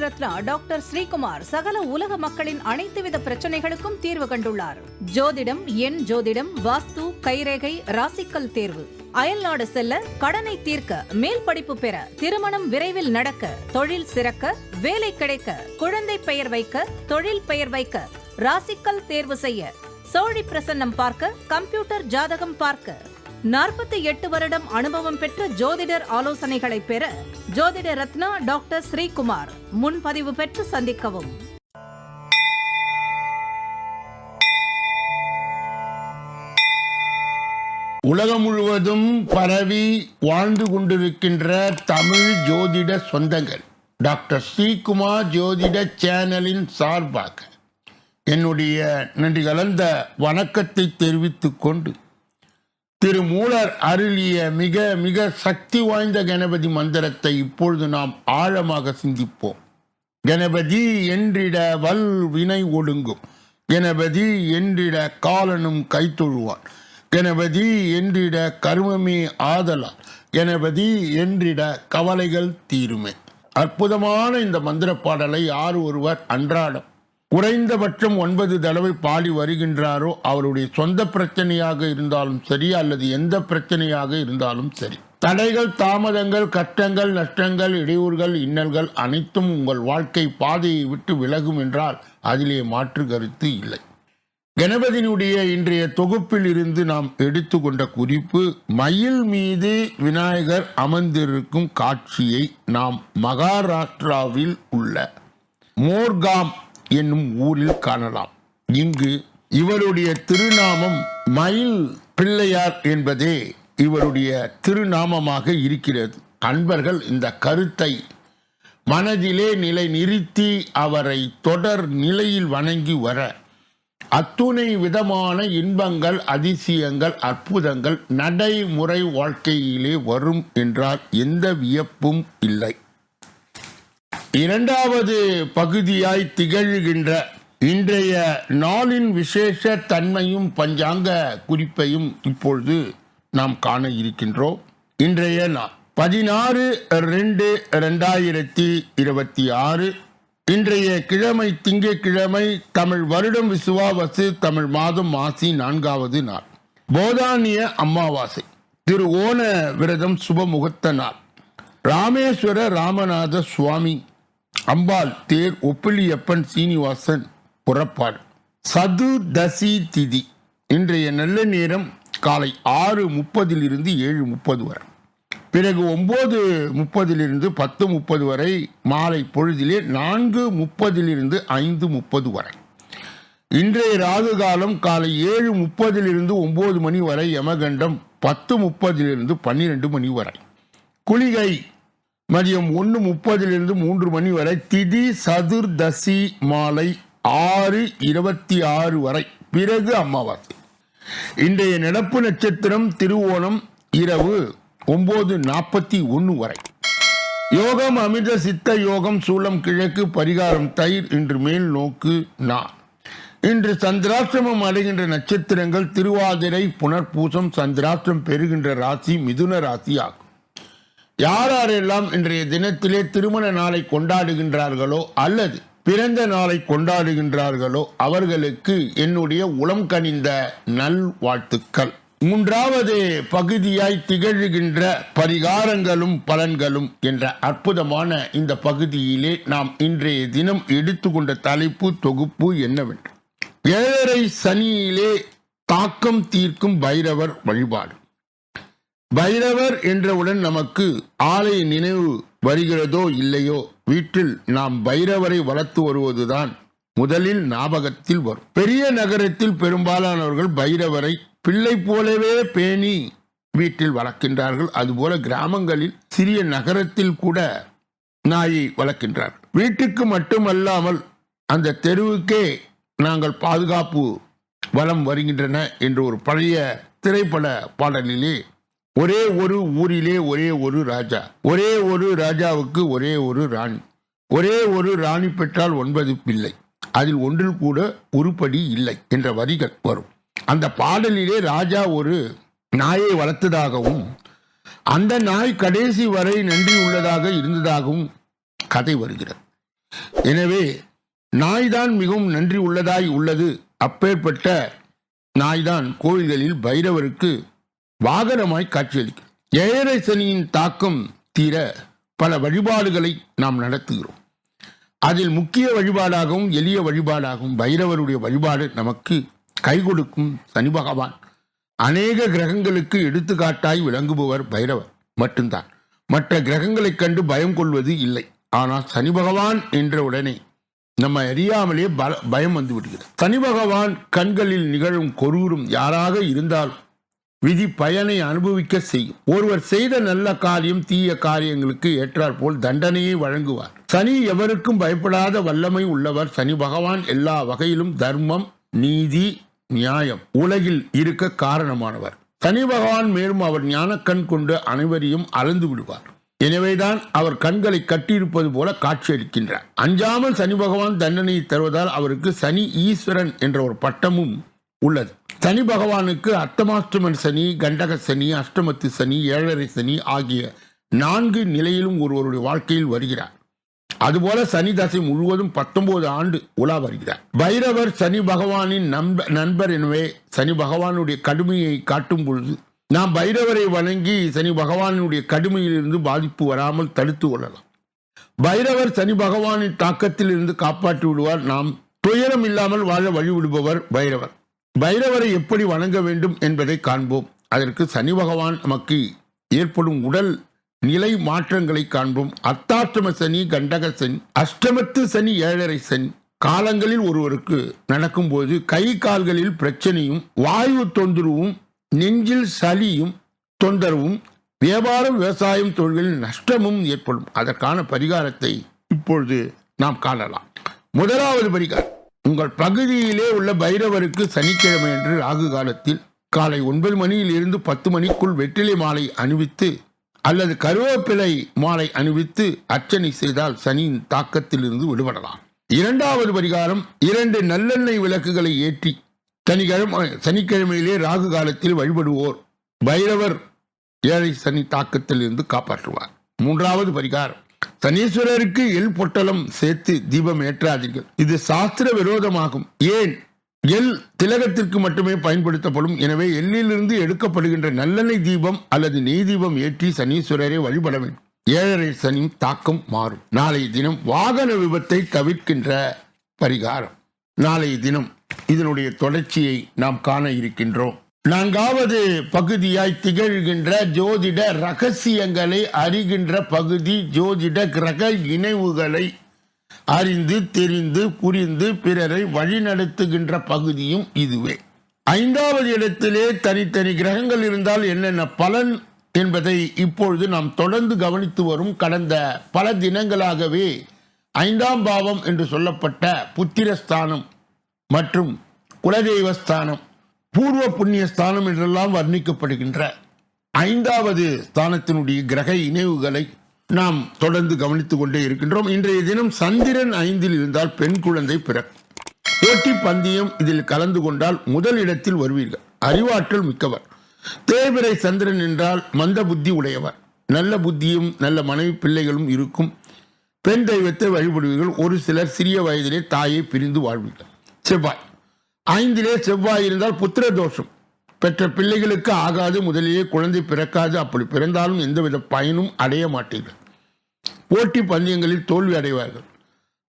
Ratna doctor Sreekumar சகல உலக மக்களின் அனைத்து வித பிரச்சனைகளுக்கும் தீர்வு கண்டுள்ளார். ஜோதிடம், எண் ஜோதிடம், வாஸ்து, கைரேகை, ராசிக்கல் தேர்வு, அயல்நாடு செல்ல, கடனை தீர்க்க, மேல் படிப்பு பெற, திருமணம் விரைவில் நடக்க, தொழில் சிறக்க, வேலை கிடைக்க, குழந்தை பெயர் வைக்க, தொழில் பெயர் வைக்க, ராசிக்கல் தேர்வு செய்ய, சோழி பிரசன்னம் பார்க்க, கம்ப்யூட்டர் ஜாதகம் பார்க்க, 48 வருடம் அனுபவம் பெற்ற ஜோதிடர் ஆலோசனைகளை பெற ஜோதிட ரத்னா டாக்டர் ஸ்ரீகுமார். முன்பதிவு பெற்று சந்திக்கவும். உலகம் முழுவதும் பரவி வாழ்ந்து கொண்டிருக்கின்ற தமிழ் ஜோதிட சொந்தங்கள், டாக்டர் ஸ்ரீகுமார் ஜோதிட சேனலின் சார்பாக என்னுடைய நன்றி கலந்த வணக்கத்தை தெரிவித்துக் கொண்டு, திருமூலர் அருளிய மிக மிக சக்தி வாய்ந்த கணபதி மந்திரத்தை இப்பொழுது நாம் ஆழமாக சிந்திப்போம். கணபதி என்றிட வல் வினை ஒடுங்கும், கணபதி என்றிட காலனும் கைத்தொழுவான், கணபதி என்றிட கர்மமே ஆதலால், கணபதி என்றிட கவலைகள் தீருமே. அற்புதமான இந்த மந்திர பாடலை யார் ஒருவர் அன்றாடம் குறைந்தபட்சம் 9 தடவை பாடி வருகின்றாரோ அவருடைய சொந்த பிரச்சனையாக இருந்தாலும் சரி, அல்லது எந்த பிரச்சனையாக இருந்தாலும் சரி, தடைகள், தாமதங்கள், கஷ்டங்கள், நஷ்டங்கள், இடையூறுகள், இன்னல்கள் அனைத்தும் உங்கள் வாழ்க்கை பாதையை விட்டு விலகும் என்றால் அதிலே மாற்று கருத்து இல்லை. கணபதியினுடைய இன்றைய தொகுப்பில் இருந்து நாம் எடுத்துக்கொண்ட குறிப்பு, மயில் மீது விநாயகர் அமர்ந்திருக்கும் காட்சியை நாம் மகாராஷ்டிராவில் உள்ள மோர்காம் என்னும் ஊரில் காணலாம். இங்கு இவருடைய திருநாமம் மயில் பிள்ளையார் என்பதே இவருடைய திருநாமமாக இருக்கிறது. அன்பர்கள் இந்த கருத்தை மனதிலே நிலை நிறுத்தி அவரை தொடர் நிலையில் வணங்கி வர அத்துணை விதமான இன்பங்கள், அதிசயங்கள், அற்புதங்கள் நடைமுறை வாழ்க்கையிலே வரும் என்றால் எந்த வியப்பும் இல்லை. இரண்டாவது பகுதியாய் திகழ்கின்ற இன்றைய நாளின் விசேஷ தன்மையும் பஞ்சாங்க குறிப்பையும் இப்பொழுது நாம் காண இருக்கின்றோம். இன்றைய நாள் 16/2/2026. இன்றைய கிழமை திங்கட்கிழமை, தமிழ் வருடம் விசுவாவசு, தமிழ் மாதம் மாசி 4வது நாள், போதானிய அமாவாசை, திரு ஓண விரதம், சுபமுகூர்த்த நாள். ராமேஸ்வர ராமநாத சுவாமி அம்பாள் தேர், ஒப்பிலியப்பன் சீனிவாசன் புறப்பாடு. சதுர்தசி திதி. இன்றைய நல்ல நேரம் காலை 6:30 7:30 வரை, பிறகு 9:30 10:30 வரை, மாலை பொழுதிலே 4:30 5:30 வரை. இன்றைய ராகு காலம் காலை 7:30 9 மணி வரை, யமகண்டம் 10:30 12 மணி வரை, குளிகை மதியம் 1:30 3 மணி வரை, திதி சதுர்தசி மாலை 6:26 வரை, பிறகு அமாவாசை. இன்றைய நடப்பு நட்சத்திரம் திருவோணம், இரவு 9:41 வரை. யோகம் அமிர்த சித்த யோகம், சூலம் கிழக்கு, பரிகாரம் தயிர், இன்று மேல் நோக்கு நான். இன்று சந்திராஷ்டிரமம் அடைகின்ற நட்சத்திரங்கள் திருவாதிரை, புனர்பூசம். சந்திராஷ்டிரம் பெறுகின்ற ராசி மிதுன ராசி ஆகும். யாரெல்லாம் இன்றைய தினத்திலே திருமண நாளை கொண்டாடுகின்றார்களோ அல்லது பிறந்த நாளை கொண்டாடுகின்றார்களோ அவர்களுக்கு என்னுடைய உளம் கனிந்த நல் வாழ்த்துக்கள். மூன்றாவது பகுதியாய் திகழ்கின்ற பரிகாரங்களும் பலன்களும் என்ற அற்புதமான இந்த பகுதியிலே நாம் இன்றைய தினம் எடுத்துக்கொண்ட தலைப்பு, தொகுப்பு என்னவென்று, 7:30 சனியிலே தாக்கம் தீர்க்கும் பைரவர் வழிபாடு. பைரவர் என்றவுடன் நமக்கு ஆலய நினைவு வருகிறதோ இல்லையோ, வீட்டில் நாம் பைரவரை வளர்த்து வருவதுதான் முதலில் ஞாபகத்தில் வரும். பெரிய நகரத்தில் பெரும்பாலானவர்கள் பைரவரை பிள்ளை போலவே பேணி வீட்டில் வளர்க்கின்றார்கள். அதுபோல கிராமங்களில், சிறிய நகரத்தில் கூட நாயை வளர்க்கின்றார்கள். வீட்டுக்கு மட்டுமல்லாமல் அந்த தெருவுக்கே நாங்கள் பாதுகாப்பு வலம் வருகின்றன என்று ஒரு பழைய திரைப்பட பாடலிலே, ஒரே ஒரு ஊரிலே ஒரே ஒரு ராஜா, ஒரே ஒரு ராஜாவுக்கு ஒரே ஒரு ராணி, ஒரே ஒரு ராணி பெற்றால் 9 பிள்ளை, அதில் ஒன்றில் கூட உருப்படி இல்லை என்ற வரிகள் வரும். அந்த பாடலிலே ராஜா ஒரு நாயை வளர்த்ததாகவும் அந்த நாய் கடைசி வரை நன்றி உள்ளதாக இருந்ததாகவும் கதை வருகிறது. எனவே நாய்தான் மிகவும் நன்றி உள்ளதாய் உள்ளது. அப்பேற்பட்ட நாய்தான் கோவில்களில் பைரவருக்கு வாகனமாய் காட்சியளிக்கும். ஏழரை சனியின் தாக்கம் தீர பல வழிபாடுகளை நாம் நடத்துகிறோம். அதில் முக்கிய வழிபாடாகவும் எளிய வழிபாடாகவும் பைரவருடைய வழிபாடு நமக்கு கை கொடுக்கும். சனி பகவான் அநேக கிரகங்களுக்கு எடுத்துக்காட்டாய் விளங்குபவர் பைரவர் மட்டும்தான். மற்ற கிரகங்களைக் கண்டு பயம் கொள்வது இல்லை. ஆனால் சனி பகவான் என்ற உடனே நம்ம அறியாமலே பயம் வந்து விடுகிறது. சனி பகவான் கண்களில் நிகழும் கொரூரும் யாராக இருந்தால் விதி பயனை அனுபவிக்க செய்யும். ஒருவர் செய்த நல்ல காரியம் தீய காரியங்களுக்கு ஏற்றாற் போல் தண்டனையை வழங்குவார். சனி எவருக்கும் பயப்படாத வல்லமை உள்ளவர். சனி பகவான் எல்லா வகையிலும் தர்மம், நீதி, நியாயம் உலகில் இருக்க காரணமானவர். சனி பகவான் மேலும் அவர் ஞானக்கண் கொண்டு அனைவரையும் அளந்து விடுவார். எனவேதான் அவர் கண்களை கட்டியிருப்பது போல காட்சியளிக்கின்றார். அஞ்சாமல் சனி பகவான் தண்டனையை தருவதால் அவருக்கு சனி ஈஸ்வரன் என்ற ஒரு பட்டமும் உள்ளது. சனி பகவானுக்கு அர்த்தமாஷ்டம சனி, கண்டக சனி, அஷ்டமத்து சனி, ஏழரை சனி ஆகிய 4 நிலையிலும் ஒருவருடைய வாழ்க்கையில் வருகிறார். அதுபோல சனி தசை முழுவதும் 19 ஆண்டு உலா வருகிறார். பைரவர் சனி பகவானின் நண்பர். எனவே சனி பகவானுடைய கடுமையை காட்டும் பொழுது நாம் பைரவரை வணங்கி சனி பகவானுடைய கடுமையிலிருந்து பாதிப்பு வராமல் தடுத்து கொள்ளலாம். பைரவர் சனி பகவானின் தாக்கத்தில் இருந்து காப்பாற்றி விடுவார். நாம் துயரம் இல்லாமல் வாழ வழிவிடுபவர் பைரவர். பைரவரை எப்படி வணங்க வேண்டும் என்பதை காண்போம். அதற்கு சனி பகவான் நமக்கு ஏற்படும் உடல் நிலை மாற்றங்களை காண்போம். அர்த்தாஷ்டம சனி, கண்டக சனி, அஷ்டமத்து சனி, ஏழரை சனி காலங்களில் ஒருவருக்கு நடக்கும் போது கை கால்களில் பிரச்சனையும், வாயு தொந்தரவும், நெஞ்சில் சளியும் தொந்தரவும், வியாபாரம், விவசாயம், தொழில்களில் நஷ்டமும் ஏற்படும். அதற்கான பரிகாரத்தை இப்பொழுது நாம் காணலாம். முதலாவது பரிகாரம், உங்கள் பகுதியிலே உள்ள பைரவருக்கு சனிக்கிழமை என்று ராகு காலத்தில் காலை 9 மணியிலிருந்து 10 மணிக்குள் வெற்றிலை மாலை அணிவித்து அல்லது கருவேப்பிலை மாலை அணிவித்து அர்ச்சனை செய்தால் சனியின் தாக்கத்தில் இருந்து விடுபடலாம். இரண்டாவது பரிகாரம், 2 நல்லெண்ணெய் விளக்குகளை ஏற்றி சனிக்கிழமையிலே ராகு காலத்தில் வழிபடுவோர் பைரவர் ஏழை சனி தாக்கத்தில் இருந்து காப்பாற்றுவார். மூன்றாவது பரிகாரம், சனீஸ்வரருக்கு எள் பொட்டலம் சேர்த்து தீபம் ஏற்றாதீர்கள். இது சாஸ்திர விரோதமாகும். ஏன்? எள் திலகத்திற்கு மட்டுமே பயன்படுத்தப்படும். எனவே எள்ளிலிருந்து எடுக்கப்படுகின்ற நல்லெண்ணெய் தீபம் அல்லது நெய் தீபம் ஏற்றி சனீஸ்வரரை வழிபட வேண்டும். ஏழரை சனி தாக்கம் மாறும். நாளைய தினம் வாகன விபத்தை தவிர்க்கின்ற பரிகாரம். நாளைய தினம் இதனுடைய தொடர்ச்சியை நாம் காண இருக்கின்றோம். 4வது பகுதியாய் திகழ்கின்ற ஜோதிட ரகசியங்களை அறிகின்ற பகுதி. ஜோதிட கிரக இணைவுகளை அறிந்து தெரிந்து புரிந்து பிறரை வழிநடத்துகின்ற பகுதியும் இதுவே. 5வது இடத்திலே தனித்தனி கிரகங்கள் இருந்தால் என்னென்ன பலன் என்பதை இப்பொழுது நாம் தொடர்ந்து கவனித்து வரும். கடந்த பல தினங்களாகவே 5ஆம் பாவம் என்று சொல்லப்பட்ட புத்திரஸ்தானம் மற்றும் குலதெய்வ ஸ்தானம், பூர்வ புண்ணிய ஸ்தானம் என்றெல்லாம் வர்ணிக்கப்படுகின்ற 5வது ஸ்தானத்தினுடைய கிரக இணைவுகளை நாம் தொடர்ந்து கவனித்துக் கொண்டே இருக்கின்றோம். இன்றைய தினம் சந்திரன் 5இல் இருந்தால் பெண் குழந்தை பிறக்கும். போட்டி பந்தயம் இதில் கலந்து கொண்டால் முதல் இடத்தில் வருவீர்கள். அறிவாற்றல் மிக்கவர். தேய்பிறை சந்திரன் என்றால் மந்த புத்தி உடையவர். நல்ல புத்தியும் நல்ல மனைவி பிள்ளைகளும் இருக்கும். பெண் தெய்வத்தை வழிபடுவீர்கள். ஒரு சிலர் சிறிய வயதிலே தாயை பிரிந்து வாழ்வீர்கள். செவ்வாய் 5இலே செவ்வாய் இருந்தால் புத்திர தோஷம். பெற்ற பிள்ளைகளுக்கு ஆகாது, முதலிலே குழந்தை பிறக்காது. அப்படி பிறந்தாலும் எந்தவித பயனும் அடைய மாட்டீர்கள். போட்டி பந்தயங்களில் தோல்வி அடைவார்கள்.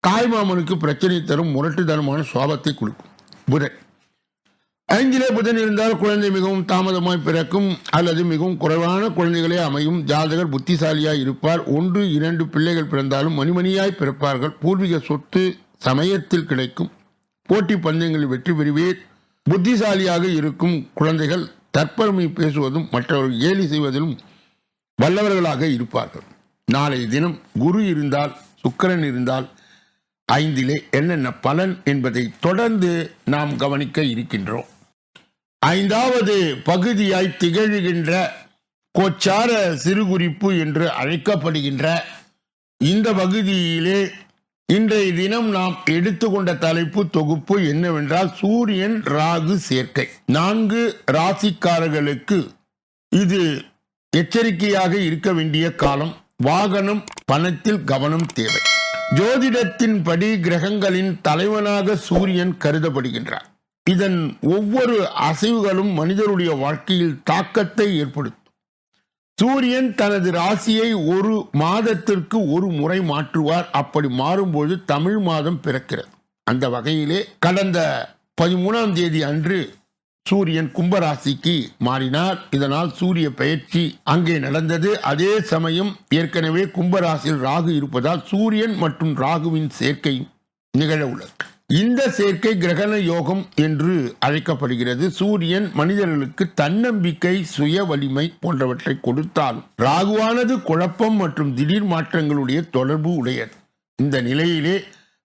தாய்மாமனுக்கு பிரச்சனை தரும் முரட்டுத்தனமான சுவாபத்தை கொடுக்கும். புதன் 5இலே புதன் இருந்தால் குழந்தை மிகவும் தாமதமாய் பிறக்கும் அல்லது மிகவும் குறைவான குழந்தைகளே அமையும். ஜாதகர் புத்திசாலியாய் இருப்பார். 1, 2 பிள்ளைகள் பிறந்தாலும் மணிமணியாய் பிறப்பார்கள். பூர்வீக சொத்து சமயத்தில் கிடைக்கும். போட்டி பந்தயங்களில் வெற்றி பெறுவீர். புத்திசாலியாக இருக்கும் குழந்தைகள் தற்பெருமை பேசுவதும் மற்றவர்கள் கேலி செய்வதிலும் வல்லவர்களாக இருப்பார்கள். நாளைய தினம் குரு இருந்தால், சுக்கிரன் இருந்தால் 5இலே என்னென்ன பலன் என்பதை தொடர்ந்து நாம் கவனிக்க இருக்கின்றோம். 5வது பகுதியாய் திகழ்கின்ற கோச்சார சிறுகுறிப்பு என்று அழைக்கப்படுகின்ற இந்த பகுதியிலே இன்றைய தினம் நாம் எடுத்துக்கொண்ட தலைப்பு தொகுப்பு என்னவென்றால் சூரியன் ராகு சேர்க்கை. 4 ராசிக்காரர்களுக்கு இது எச்சரிக்கையாக இருக்க வேண்டிய காலம். வாகனம், பணத்தில் கவனம் தேவை. ஜோதிடத்தின்படி கிரகங்களின் தலைவனாக சூரியன் கருதப்படுகின்றார். இதன் ஒவ்வொரு அசைவுகளும் மனிதருடைய வாழ்க்கையில் தாக்கத்தை ஏற்படுத்தும். சூரியன் தனது ராசியை ஒரு மாதத்திற்கு ஒரு முறை மாற்றுவார். அப்படி மாறும்போது தமிழ் மாதம் பிறக்கிறது. அந்த வகையிலே கடந்த 13ஆம் தேதி அன்று சூரியன் கும்பராசிக்கு மாறினார். இதனால் சூரிய பெயர்ச்சி அங்கே நடந்தது. அதே சமயம் ஏற்கனவே கும்பராசியில் ராகு இருப்பதால் சூரியன் மற்றும் ராகுவின் சேர்க்கை நிகழ உள்ளது. இந்த சேர்க்கை கிரகண யோகம் என்று அழைக்கப்படுகிறது. சூரியன் மனிதர்களுக்கு தன்னம்பிக்கை, சுய வலிமை போன்றவற்றை கொடுத்தாலும் ராகுவானது குழப்பம் மற்றும் திடீர் மாற்றங்களுடைய தொடர்பு உடையது. இந்த நிலையிலே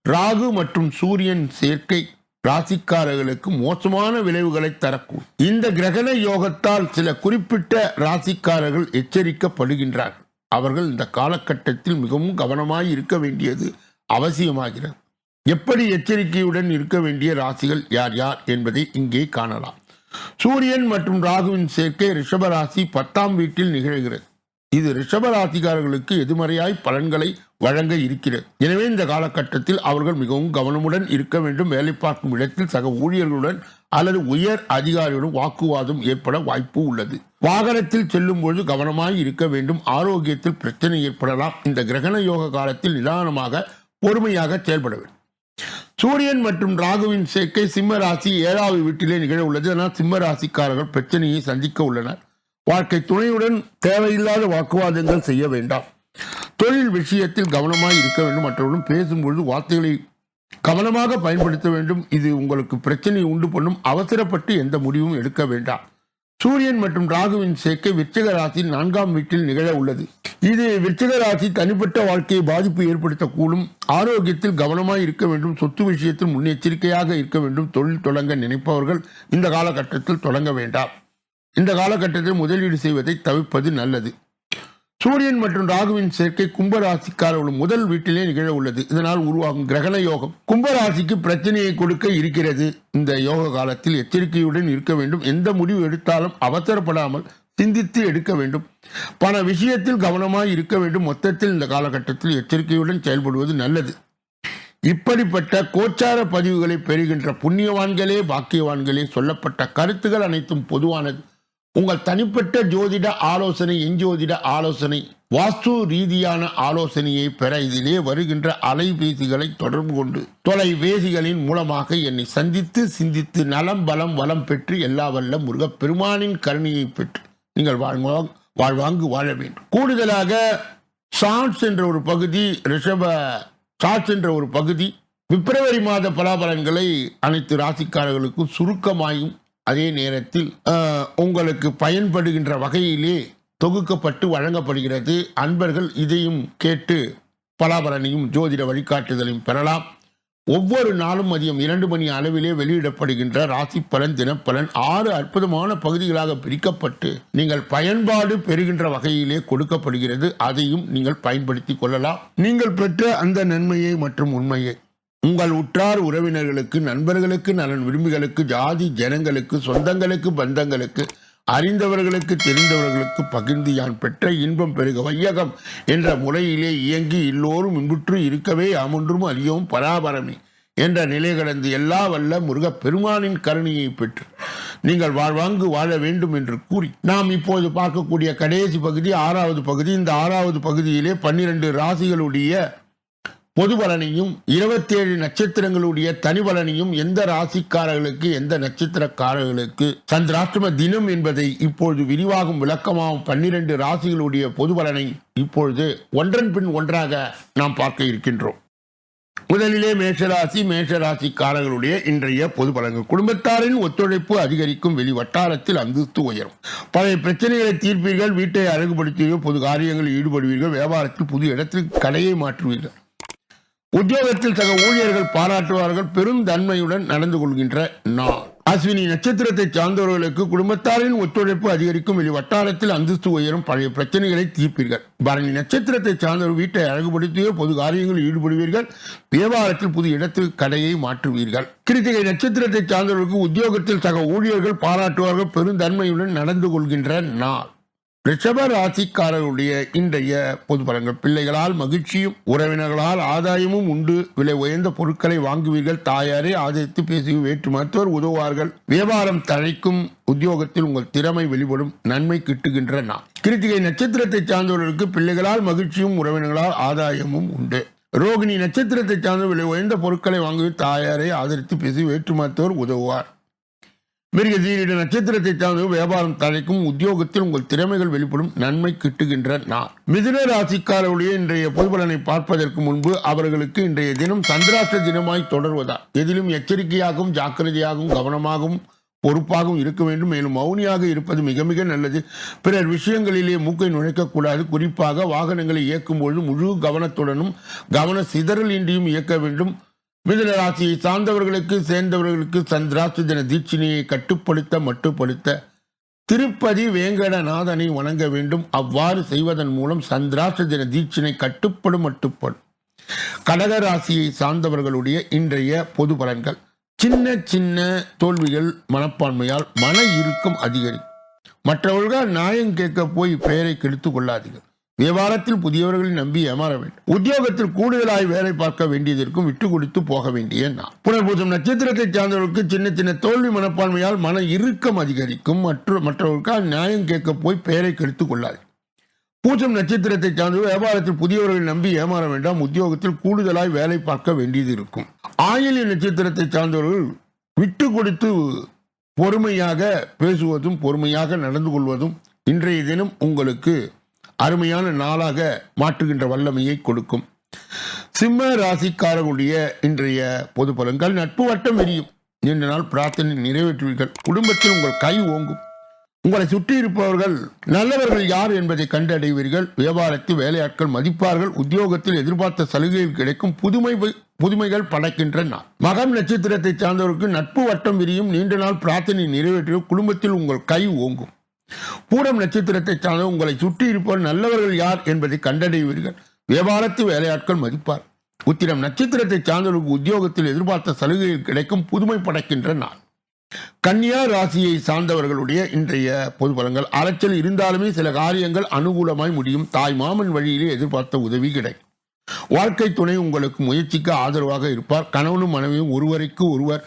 ராகு மற்றும் சூரியன் சேர்க்கை ராசிக்காரர்களுக்கு மோசமான விளைவுகளை தரக்கூடும். இந்த கிரகண யோகத்தால் சில குறிப்பிட்ட ராசிக்காரர்கள் எச்சரிக்கப்படுகின்றார்கள். அவர்கள் இந்த காலகட்டத்தில் மிகவும் கவனமாய் இருக்க வேண்டியது அவசியமாகிறது. எப்படி எச்சரிக்கையுடன் இருக்க வேண்டிய ராசிகள் யார் யார் என்பதை இங்கே காணலாம். சூரியன் மற்றும் ராகுவின் சேர்க்கை ரிஷபராசி 10ஆம் வீட்டில் நிகழ்கிறது. இது ரிஷபராசிக்காரர்களுக்கு எதிர்மறையாய் பலன்களை வழங்க இருக்கிறது. எனவே இந்த காலகட்டத்தில் அவர்கள் மிகவும் கவனமுடன் இருக்க வேண்டும். வேலை பார்க்கும் இடத்தில் சக ஊழியர்களுடன் அல்லது உயர் அதிகாரியுடன் வாக்குவாதம் ஏற்பட வாய்ப்பு உள்ளது. வாகனத்தில் செல்லும் பொழுது கவனமாய் இருக்க வேண்டும். ஆரோக்கியத்தில் பிரச்சனை ஏற்படலாம். இந்த கிரகண யோக காலத்தில் நிதானமாக பொறுமையாக செயல்பட வேண்டும். சூரியன் மற்றும் ராகுவின் சேர்க்கை சிம்ம ராசி 7வது வீட்டிலே நிகழ உள்ளது. ஆனால் சிம்ம ராசிக்காரர்கள் பிரச்சனையை சந்திக்க உள்ளனர். வாழ்க்கை துணையுடன் தேவையில்லாத வாக்குவாதங்கள் செய்ய வேண்டாம். தொழில் விஷயத்தில் கவனமாக இருக்க வேண்டும். மற்றவர்களும் பேசும்பொழுது வார்த்தைகளை கவனமாக பயன்படுத்த வேண்டும். இது உங்களுக்கு பிரச்சனையை உண்டு பண்ணும். அவசரப்பட்டு எந்த முடிவும் எடுக்க வேண்டாம். சூரியன் மற்றும் ராகுவின் சேர்க்கை விருச்சிக ராசி 4ஆம் வீட்டில் நிகழ உள்ளது. இது விருச்சிக ராசி தனிப்பட்ட வாழ்க்கையை பாதிப்பு ஏற்படுத்தக்கூடும். ஆரோக்கியத்தில் கவனமாக இருக்க வேண்டும். சொத்து விஷயத்தில் முன்னெச்சரிக்கையாக இருக்க வேண்டும். தொழில் தொடங்க நினைப்பவர்கள் இந்த காலகட்டத்தில் தொடங்க வேண்டாம். இந்த காலகட்டத்தில் முதலீடு செய்வதை தவிர்ப்பது நல்லது. சூரியன் மற்றும் ராகுவின் சேர்க்கை கும்பராசிக்காரர்களும் முதல் வீட்டிலே நிகழ உள்ளது. இதனால் உருவாகும் கிரகண யோகம் கும்பராசிக்கு பிரச்சனையை கொடுக்க இருக்கிறது. இந்த யோக காலத்தில் எச்சரிக்கையுடன் இருக்க வேண்டும். எந்த முடிவு எடுத்தாலும் அவசரப்படாமல் சிந்தித்து எடுக்க வேண்டும். பண விஷயத்தில் கவனமாக இருக்க வேண்டும். மொத்தத்தில் இந்த காலகட்டத்தில் எச்சரிக்கையுடன் செயல்படுவது நல்லது. இப்படிப்பட்ட கோச்சார பதிவுகளை பெறுகின்ற புண்ணியவான்களே, பாக்கியவான்களே, சொல்லப்பட்ட கருத்துகள் அனைத்தும் பொதுவானது. உங்கள் தனிப்பட்ட ஜோதிட ஆலோசனை, எஞ்சோதிட ஆலோசனை, வாஸ்து ரீதியான ஆலோசனையை பெற இதிலே வருகின்ற அலைபேசிகளை தொடர்பு கொண்டு தொலைபேசிகளின் மூலமாக என்னை சந்தித்து சிந்தித்து நலம் பலம் வளம் பெற்று எல்லா வல்ல முருகப்பெருமானின் கருணையை பெற்று நீங்கள் வாழ்வாங்கு வாழ வேண்டும். கூடுதலாக ஷார்ட்ஸ் என்ற ஒரு பகுதி, ஷார்ட்ஸ் என்ற ஒரு பகுதி பிப்ரவரி மாத பலாபலன்களை அனைத்து ராசிக்காரர்களுக்கும் சுருக்கமாயும் அதே நேரத்தில் உங்களுக்கு பயன்படுகின்ற வகையிலே தொகுக்கப்பட்டு வழங்கப்படுகிறது. அன்பர்கள் இதையும் கேட்டு பலாபலனையும் ஜோதிட வழிகாட்டுதலையும் பெறலாம். ஒவ்வொரு நாளும் மதியம் 2 மணி அளவிலே வெளியிடப்படுகின்ற ராசி பலன், தினப்பலன் 6 அற்புதமான பகுதிகளாக பிரிக்கப்பட்டு நீங்கள் பயன்பாடு பெறுகின்ற வகையிலே கொடுக்கப்படுகிறது. அதையும் நீங்கள் பயன்படுத்தி கொள்ளலாம். நீங்கள் பெற்ற அந்த நன்மையை மற்றும் உண்மையை உங்கள் உற்றார் உறவினர்களுக்கு, நண்பர்களுக்கு, நலன் விரும்பிகளுக்கு, ஜாதி ஜனங்களுக்கு, சொந்தங்களுக்கு, பந்தங்களுக்கு, அறிந்தவர்களுக்கு, தெரிந்தவர்களுக்கு பகிர்ந்து யான் பெற்ற இன்பம் பெருக வையகம் என்ற முறையிலே இயங்கி எல்லோரும் இன்புற்று இருக்கவே அமொன்றும் அறியவும் பராபரமே என்ற நிலை கடந்து எல்லா வல்ல முருகப் பெருமானின் கருணையை பெற்று நீங்கள் வாழ்வாங்கு வாழ வேண்டும் என்று கூறி நாம் இப்போது பார்க்கக்கூடிய கடைசி பகுதி 6வது பகுதி. இந்த 6வது பகுதியிலே 12 ராசிகளுடைய பொது பலனையும் 27 நட்சத்திரங்களுடைய தனி பலனையும் எந்த ராசிக்காரர்களுக்கு எந்த நட்சத்திரக்காரர்களுக்கு சந்திராஷ்டம தினம் என்பதை இப்பொழுது விரிவாகும் விளக்கமாகும் 12 ராசிகளுடைய பொது பலனை இப்பொழுது ஒன்றன் பின் ஒன்றாக நாம் பார்க்க இருக்கின்றோம். முதலிலே மேஷராசிக்காரர்களுடைய இன்றைய பொது பலன்கள். குடும்பத்தாரின் ஒத்துழைப்பு அதிகரிக்கும். வெளி வட்டாரத்தில் அந்தஸ்து உயரும். பழைய பிரச்சனைகளை தீர்ப்பீர்கள். வீட்டை அழகுபடுத்துவீர்கள். பொது காரியங்களில் ஈடுபடுவீர்கள். வியாபாரத்தில் புது இடத்தில் கடையை மாற்றுவீர்கள். உத்தியோகத்தில் சக ஊழியர்கள் பாராட்டுவார்கள். பெருந்தன்மையுடன் நடந்து கொள்கின்ற நாள். அஸ்வினி நட்சத்திரத்தை சார்ந்தவர்களுக்கு குடும்பத்தாரின் ஒத்துழைப்பு அதிகரிக்கும். வெளி வட்டாரத்தில் அந்தஸ்து உயரும். பழைய பிரச்சனைகளை தீர்ப்பீர்கள். பரணி நட்சத்திரத்தை சார்ந்தவர் வீட்டை அழகுபடுத்துவீர்கள். பொது காரியங்களில் ஈடுபடுவீர்கள். வியாபாரத்தில் புது இடத்தில் கடையை மாற்றுவீர்கள். கிருத்திகை நட்சத்திரத்தை சார்ந்தவர்களுக்கு உத்தியோகத்தில் சக ஊழியர்கள் பாராட்டுவார்கள். பெருந்தன்மையுடன் நடந்து கொள்கின்ற நாள். ரிஷப ராசிக்காரர்களுடைய இன்றைய பொது பலன்கள். பிள்ளைகளால் மகிழ்ச்சியும் உறவினர்களால் ஆதாயமும் உண்டு. விலை உயர்ந்த பொருட்களை வாங்குவீர்கள். தாயாரே ஆதரித்து பேசி வேற்று மருத்துவர் உதவுவார்கள். வியாபாரம் தழைக்கும். உத்தியோகத்தில் உங்கள் திறமை வெளிப்படும். நன்மை கிட்டுகின்ற நாள். கிருத்திகை நட்சத்திரத்தை சார்ந்தவர்களுக்கு பிள்ளைகளால் மகிழ்ச்சியும் உறவினர்களால் ஆதாயமும் உண்டு. ரோகிணி நட்சத்திரத்தை சார்ந்த விலை உயர்ந்த பொருட்களை வாங்குவது. தாயாரை ஆதரித்து பேசி வேற்று மருத்துவர் உதவுவார். மிருகசீரிட நட்சத்திரத்தை சார்ந்த வியாபாரம் தழைக்கும். உத்தியோகத்தில் உங்கள் திறமைகள் வெளிப்படும். நன்மை கிட்டுகின்ற நாள். மிதுன ராசிக்காரருடைய இன்றைய பொதுபலனை பார்ப்பதற்கு முன்பு அவர்களுக்கு இன்றைய தினம் சந்திராஷ்ட தினமாய் தொடர்வதால் எதிலும் எச்சரிக்கையாகவும் ஜாக்கிரதையாகவும் கவனமாகவும் பொறுப்பாகவும் இருக்க வேண்டும். மேலும் மௌனியாக இருப்பது மிக மிக நல்லது. பிறர் விஷயங்களிலே மூக்கை நுழைக்கக்கூடாது. குறிப்பாக வாகனங்களை இயக்கும் பொழுது முழு கவனத்துடனும் கவன சிதறல் இன்றியும் இயக்க வேண்டும். மிதுன ராசியை சார்ந்தவர்களுக்கு சேர்ந்தவர்களுக்கு சந்திராஷ்ட தின தீட்சணையை மட்டுப்படுத்த திருப்பதி வேங்கடநாதனை வணங்க வேண்டும். அவ்வாறு செய்வதன் மூலம் சந்திராஷ்ட தின தீட்சணை மட்டுப்படும். கடக ராசியை சார்ந்தவர்களுடைய இன்றைய பொது பலன்கள். சின்ன சின்ன தோல்விகள் மனப்பான்மையால் மன இறுக்கம் அதிகரிக்கும். மற்றவர்கள் நியாயம் கேட்க போய் பெயரை கெடுத்துக் கொள்ளாதீர்கள். வியாபாரத்தில் புதியவர்களை நம்பி ஏமாற வேண்டும். உத்தியோகத்தில் கூடுதலாய் வேலை பார்க்க வேண்டியதற்கும் விட்டு கொடுத்து போக வேண்டிய நாள். புனர்பூசம் நட்சத்திரத்தை சார்ந்தவர்களுக்கு சின்ன சின்ன தோல்வி மனப்பான்மையால் மன இறுக்கம் அதிகரிக்கும். மற்றவர்களுக்காக நியாயம் கேட்க போய் பெயரை கெடுத்துக் கொள்ளாது. பூசம் நட்சத்திரத்தை சார்ந்த வியாபாரத்தில் புதியவர்கள் நம்பி ஏமாற வேண்டாம். உத்தியோகத்தில் கூடுதலாய் வேலை பார்க்க வேண்டியது இருக்கும். ஆயில்ய நட்சத்திரத்தை சார்ந்தவர்கள் விட்டு கொடுத்து பொறுமையாக பேசுவதும் பொறுமையாக நடந்து கொள்வதும் இன்றைய தினம் உங்களுக்கு அருமையான நாளாக மாற்றுகின்ற வல்லமையை கொடுக்கும். சிம்ம ராசிக்காரர்களுடைய இன்றைய பொது பலன்கள். நட்பு வட்டம் விரியும். நீண்ட நாள் பிரார்த்தனை நிறைவேற்றுவீர்கள். குடும்பத்தில் உங்கள் கை ஓங்கும். உங்களை சுற்றி இருப்பவர்கள் நல்லவர்கள் யார் என்பதை கண்டடைவீர்கள். வியாபாரத்தில் வேலையாட்கள் மதிப்பார்கள். உத்தியோகத்தில் எதிர்பார்த்த சலுகைகள் கிடைக்கும். புதுமைகள் படைக்கின்ற நாள். மகம் நட்சத்திரத்தை சார்ந்தவருக்கு நட்பு வட்டம் விரியும். நீண்ட நாள் பிரார்த்தனை நிறைவேற்ற குடும்பத்தில் உங்கள் கை ஓங்கும். பூரம் நட்சத்திரத்தை சார்ந்த உங்களை சுற்றி இருப்பவர் நல்லவர்கள் யார் என்பதை கண்டடைவீர்கள். வியாபாரத்தில் வேலையாட்கள் மதிப்பார். உத்திரம் நட்சத்திரத்தை சார்ந்தவர்களுக்கு உத்தியோகத்தில் எதிர்பார்த்த சலுகைகள் கிடைக்கும். புதுமை படைக்கின்ற நாள். கன்னியா ராசியை சார்ந்தவர்களுடைய இன்றைய பொது பலன்கள். அலைச்சல் இருந்தாலுமே சில காரியங்கள் அனுகூலமாய் முடியும். தாய் மாமன் வழியிலே எதிர்பார்த்த உதவி கிடைக்கும். வாழ்க்கை துணை உங்களுக்கு முயற்சிக்கு ஆதரவாக இருப்பார். கணவனும் மனைவியும் ஒருவருக்கு ஒருவர்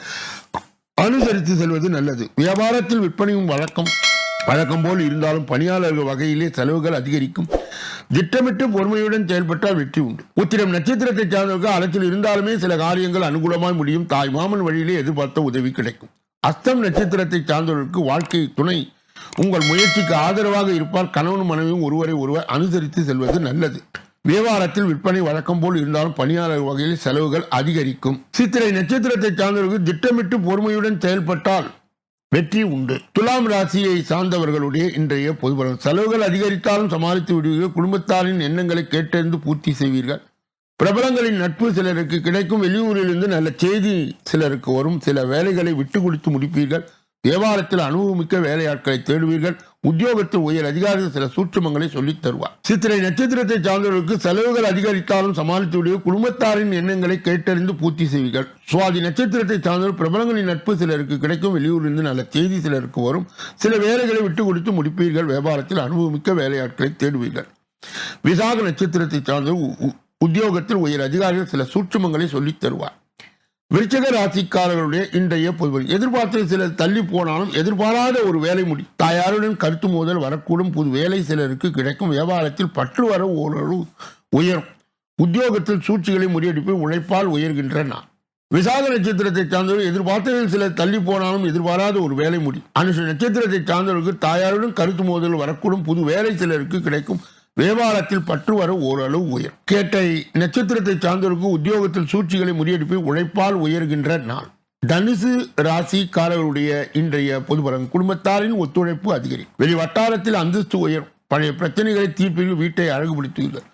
அனுசரித்து செல்வது நல்லது. வியாபாரத்தில் விற்பனையும் வழக்கம் போல் இருந்தாலும் பணியாளர்கள் வகையிலே செலவுகள் அதிகரிக்கும். திட்டமிட்டு பொறுமையுடன் செயல்பட்டால் வெற்றி உண்டு. உத்திரம் நட்சத்திரத்தை சார்ந்தவர்கள் அலைச்சல் இருந்தாலுமே சில காரியங்கள் அனுகூலமாய் முடியும். தாய் மாமன் வழியிலே எதிர்பார்த்த உதவி கிடைக்கும். அஸ்தம் நட்சத்திரத்தை சார்ந்தவர்களுக்கு வாழ்க்கை துணை உங்கள் முயற்சிக்கு ஆதரவாக இருப்பார். கணவன் மனைவியும் ஒருவரை ஒருவர் அனுசரித்து செல்வது நல்லது. வியாபாரத்தில் விற்பனை வழக்கம் போல் இருந்தாலும் பணியாளர் வகையில் செலவுகள் அதிகரிக்கும். சித்திரை நட்சத்திரத்தை சார்ந்தவர்கள் திட்டமிட்டு பொறுமையுடன் செயல்பட்டால் வெற்றி உண்டு. துலாம் ராசியை சார்ந்தவர்களுடைய இன்றைய பொது பலன். செலவுகள் அதிகரித்தாலும் சமாளித்து விடுவீர்கள். குடும்பத்தாரின் எண்ணங்களை கேட்டறிந்து பூர்த்தி செய்வீர்கள். பிரபலங்களின் நட்பு சிலருக்கு கிடைக்கும். வெளியூரிலிருந்து நல்ல செய்தி சிலருக்கு வரும். சில வேலைகளை விட்டு கொடுத்து முடிப்பீர்கள். வியாபாரத்தில் அனுபவமிக்க வேலையாட்களை தேடுவீர்கள். உத்தியோகத்தில் உயர் அதிகாரிகள் சில சூட்சுமங்களை சொல்லித் தருவார். சித்திரை நட்சத்திரத்தை சார்ந்தவர்களுக்கு செலவுகள் அதிகரித்தாலும் சமாளித்து விடுவீர்கள். குடும்பத்தாரின் எண்ணங்களை கேட்டறிந்து பூர்த்தி செய்வீர்கள். சுவாதி நட்சத்திரத்தை சார்ந்தவர் பிரபலங்களின் நட்பு சிலருக்கு கிடைக்கும். வெளியூரிலிருந்து நல்ல செய்தி சிலருக்கு வரும். சில வேலைகளை விட்டு கொடுத்து முடிப்பீர்கள். வியாபாரத்தில் அனுபவமிக்க வேலையாட்களை தேடுவீர்கள். விசாக நட்சத்திரத்தை சார்ந்தவர் உத்தியோகத்தில் உயர் அதிகாரிகள் சில சூட்சுமங்களை சொல்லித் தருவார். விருச்சிக ராசிக்காரர்களுடைய இன்றைய பொது. எதிர்பார்த்து சிலர் தள்ளி போனாலும் எதிர்பாராத ஒரு வேலை முடி. தாயாருடன் கருத்து மோதல் வரக்கூடும். புது வேலை சிலருக்கு கிடைக்கும். வியாபாரத்தில் பற்று வர ஓரளவு உயரும். உத்தியோகத்தில் சூழ்ச்சிகளை முறியடிப்பு உழைப்பால் உயர்கின்ற நாள். விசாக நட்சத்திரத்தை சார்ந்தவர்கள் எதிர்பார்த்ததில் சிலர் தள்ளி போனாலும் எதிர்பாராத ஒரு வேலை முடி. அனுஷ நட்சத்திரத்தை சார்ந்தவர்களுக்கு தாயாருடன் கருத்து மோதல் வரக்கூடும். புது வேலை சிலருக்கு கிடைக்கும். வியாபாரத்தில் பற்று வர ஓரளவு உயர். கேட்டை நட்சத்திரத்தை சார்ந்தவருக்கு உத்தியோகத்தில் சூழ்ச்சிகளை முறியடிப்பு உழைப்பால் உயர்கின்ற நாள். தனுசு ராசிக்காரர்களுடைய இன்றைய பொதுபலன். குடும்பத்தாரின் ஒத்துழைப்பு அதிகரிக்கும். வெளி வட்டாரத்தில் அந்தஸ்து உயரும். பழைய பிரச்சனைகளை தீர்ப்பீர்கள். வீட்டை அழகுபடுத்துவீர்கள்.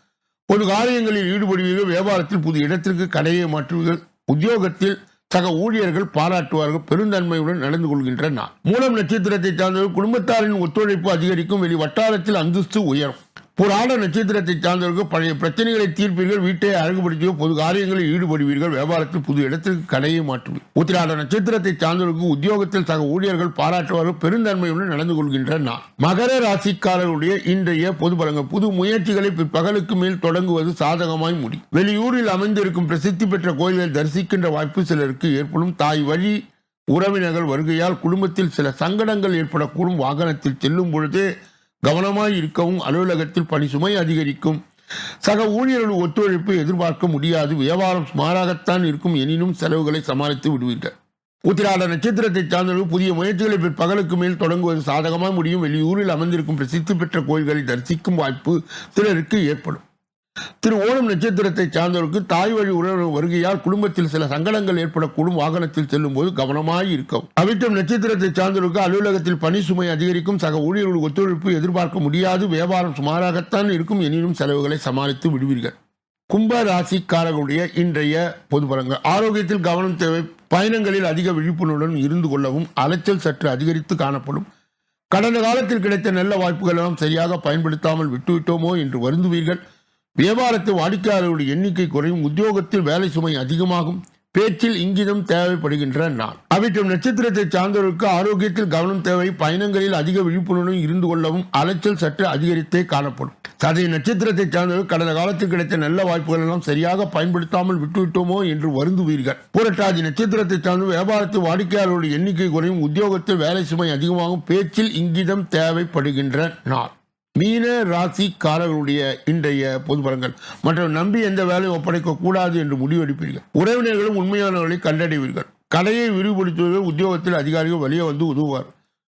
பொது காரியங்களில் ஈடுபடுவீர்கள். வியாபாரத்தில் புது இடத்திற்கு கடையை மாற்றுவீர்கள். உத்தியோகத்தில் சக ஊழியர்கள் பாராட்டுவார்கள். பெருந்தன்மையுடன் நடந்து கொள்கின்ற நாள். மூலம் நட்சத்திரத்தை சார்ந்தவர்கள் குடும்பத்தாரின் ஒத்துழைப்பு அதிகரிக்கும். வெளி வட்டாரத்தில் அந்தஸ்து உயரும். புராட நட்சத்திரத்தை சார்ந்தவர்கள் பழைய பிரச்சனைகளை தீர்ப்பீர்கள், வீட்டை அழகுபடுத்தியோ பொது காரியங்களில் ஈடுபடுவீர்கள், வியாபாரத்தில் புது இடத்திற்கு கடையை மாற்றுவீர்கள். உத்திராட நட்சத்திரத்தை சார்ந்தவர்களுக்கு உத்தியோகத்தில் சக ஊழியர்கள் பாராட்டுவார்கள், பெருந்தன்மையுடன் நடந்து கொள்கின்ற நாள். மகர ராசிக்காரர்களுடைய இன்றைய பொது பலன்கள். புது முயற்சிகளை பிற்பகலுக்கு மேல் தொடங்குவது சாதகமாய் முடியும். வெளியூரில் அமைந்திருக்கும் பிரசித்தி பெற்ற கோயில்களை தரிசிக்கின்ற வாய்ப்பு சிலருக்கு ஏற்படும். தாய் வழி உறவினர்கள் வருகையால் குடும்பத்தில் சில சங்கடங்கள் ஏற்படக்கூடும். வாகனத்தில் செல்லும் பொழுது கவனமாய் இருக்கவும். அலுவலகத்தில் பணி சுமை அதிகரிக்கும். சக ஊழியர்கள் ஒத்துழைப்பு எதிர்பார்க்க முடியாது. வியாபாரம் சுமாராகத்தான் இருக்கும், எனினும் செலவுகளை சமாளித்து விடுவீர்கள். உத்திராட நட்சத்திரத்தை சார்ந்தவர்கள் புதிய முயற்சிகளை பிற்பகலுக்கு மேல் தொடங்குவது சாதகமாக முடியும். வெளியூரில் அமைந்திருக்கும் பிரசித்தி பெற்ற கோயில்களை தரிசிக்கும் வாய்ப்பு சிலருக்கு ஏற்படும். திருவோணம் நட்சத்திரத்தை சார்ந்தவருக்கு தாய் வழி உறவினர் வருகையால் குடும்பத்தில் சில சங்கடங்கள் ஏற்படக்கூடும். வாகனத்தில் செல்லும் போது கவனமாய் இருக்கும். அவிட்டம் நட்சத்திரத்தை சார்ந்தவருக்கு அலுவலகத்தில் பணி சுமை அதிகரிக்கும். சக ஊழியர்கள் ஒத்துழைப்பு எதிர்பார்க்க முடியாது. வியாபாரம் சுமாராகத்தான் இருக்கும், எனினும் செலவுகளை சமாளித்து விடுவீர்கள். கும்ப ராசிக்காரர்களுடைய இன்றைய பொது பலன்கள். ஆரோக்கியத்தில் கவனம் தேவை. பயணங்களில் அதிக விழிப்புணர்வுடன் இருந்து கொள்ளவும். அலைச்சல் சற்று அதிகரித்து காணப்படும். கடந்த காலத்தில் கிடைத்த நல்ல வாய்ப்புகள் எல்லாம் சரியாக பயன்படுத்தாமல் விட்டுவிட்டோமோ என்று வருந்துவீர்கள். வியாபாரத்தில் வாடிக்கையாளர்களுடைய எண்ணிக்கை குறையும். உத்தியோகத்தில் வேலை சுமை அதிகமாகும். பேச்சில் இங்கிதம் தேவைப்படுகின்ற நாள். அவிட்டம் நட்சத்திரத்தை சார்ந்தவர்களுக்கு ஆரோக்கியத்தில் கவனம் தேவை. பயணங்களில் அதிக விழிப்புணர்வுடன் இருந்து கொள்ளவும். அலைச்சல் சற்று அதிகரித்தே காணப்படும். சதய நட்சத்திரத்தை சார்ந்தவர்கள் கடந்த காலத்தில் கிடைத்த நல்ல வாய்ப்புகள் எல்லாம் சரியாக பயன்படுத்தாமல் விட்டுவிட்டோமோ என்று வருந்துவீர்கள். புரட்டாதி நட்சத்திரத்தை சார்ந்த வியாபாரத்தில் வாடிக்கையாளர்களுடைய எண்ணிக்கை குறையும். உத்தியோகத்தில் வேலை சுமை அதிகமாகும். பேச்சில் இங்கிதம் தேவைப்படுகின்ற நாள். மீன ராசிக்காரர்களுடைய இன்றைய பொது பலன்கள். மற்றும் நம்பி எந்த வேலையை ஒப்படைக்க கூடாது என்று முடிவெடுப்பீர்கள். உறவினர்களும் உண்மையானவர்களை கண்டடைவீர்கள். கடையை விரிவுபடுத்துவீர்கள். உத்தியோகத்தில் அதிகாரிகள் வெளியே வந்து உதவுவார்.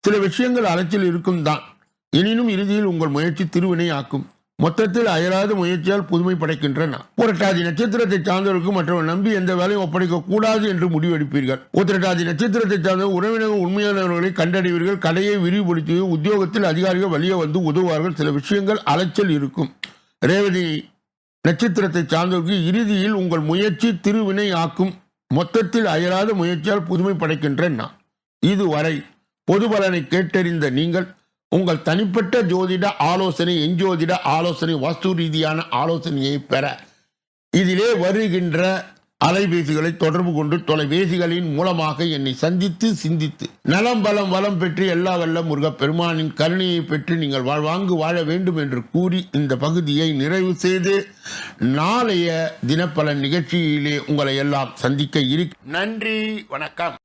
சில விஷயங்கள் அலைச்சல் இருக்கும் தான், எனினும் இறுதியில் உங்கள் முயற்சி திருவினை ஆக்கும். மொத்தத்தில் அயராத முயற்சியால் புதுமை படைக்கின்றன. புரட்டாதி நட்சத்திரத்தை சார்ந்தவர்களுக்கு மற்றவர் நம்பி எந்த வேலையும் ஒப்படைக்க கூடாது என்று முடிவெடுப்பீர்கள். உத்திரட்டாதி நட்சத்திரத்தை சார்ந்த உறவினர்கள் உண்மையானவர்களை கண்டறிவீர்கள். கடையை விரிவுபடுத்துவீர்கள். உத்தியோகத்தில் அதிகாரிகள் வெளியே வந்து உதவுவார்கள். சில விஷயங்கள் அலைச்சல் இருக்கும். ரேவதி நட்சத்திரத்தை சார்ந்தவர்களுக்கு இறுதியில் உங்கள் முயற்சி திருவினை ஆக்கும். மொத்தத்தில் அயராத முயற்சியால் புதுமை படைக்கின்றன. இதுவரை பொது பலனை கேட்டறிந்த நீங்கள் உங்கள் தனிப்பட்ட ஜோதிட ஆலோசனை, எஞ்சோதிட ஆலோசனை, வாஸ்து ரீதியான ஆலோசனையை பெற இதிலே வருகின்ற அலைபேசிகளை தொடர்பு கொண்டு தொலைபேசிகளின் மூலமாக என்னை சந்தித்து சிந்தித்து நலம் பலம் வளம் பெற்று எல்லா வல்ல முருகப்பெருமானின் கருணையை பெற்று நீங்கள் வாழ்வாங்கு வாழ வேண்டும் என்று கூறி இந்த பகுதியை நிறைவு செய்து நாளைய தினப்பலன் நிகழ்ச்சியிலே உங்களை எல்லாம் சந்திக்க நன்றி, வணக்கம்.